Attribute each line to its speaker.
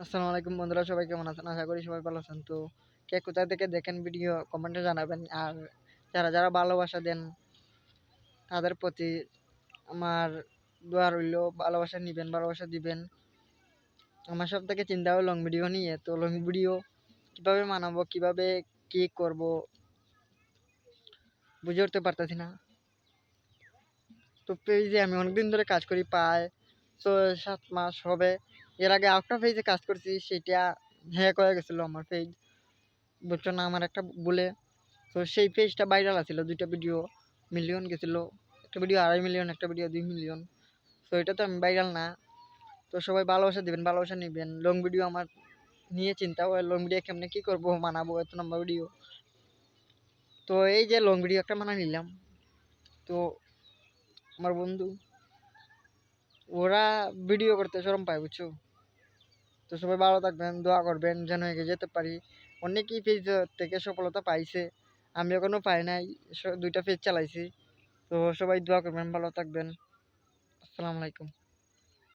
Speaker 1: আসসালামু আলাইকুম বন্ধুরা, সবাই কেমন আছেন? আশা করি সবাই ভালো আছেন। তো কে কোথা থেকে দেখেন ভিডিও কমেন্টে জানাবেন। আর যারা ভালোবাসা দেন তাদের প্রতি আমার দোয়া রইলো, ভালোবাসা নিবেন, ভালোবাসা দিবেন। আমার সবথেকে চিন্তা হয় লং ভিডিও নিয়ে। তো লং ভিডিও কিভাবে বানাবো, কিভাবে কি করব বুঝে উঠতে পারতেছি না। তো পেজে আমি অনেকদিন ধরে কাজ করি, প্রায় ৬-৭ মাস হবে। এর আগে আরেকটা পেজে কাজ করছি, সেটা হ্যাক হয়ে গেছিলো আমার পেজ, বুঝছো না, আমার একটা বলে। তো সেই পেজটা ভাইরাল আছিল, ২টা ভিডিও মিলিয়ন গেছিল। একটা ভিডিও ২.৫ মিলিয়ন, একটা ভিডিও ২ মিলিয়ন। তো এটা তো আমি ভাইরাল না। তো সবাই ভালোবাসা দিবেন, ভালোবাসা নিবেন। লং ভিডিও আমার নিয়ে চিন্তা হয়, লং ভিডিও কেমনে কী করবো, মানাবো এত লম্বা ভিডিও। তো এই যে লং ভিডিও একটা মানা নিলাম। তো আমার বন্ধু ওরা ভিডিও করতে শরম পায়, বুঝছো। তো সবাই ভালো থাকবেন, দোয়া করবেন যেন এগিয়ে যেতে পারি। অনেকেই পেজ থেকে সফলতা পাইছে, আমি এখনো পাই নাই। ২টা পেজ চালাইছি। তো সবাই দোয়া করবেন, ভালো থাকবেন। আসসালামু আলাইকুম।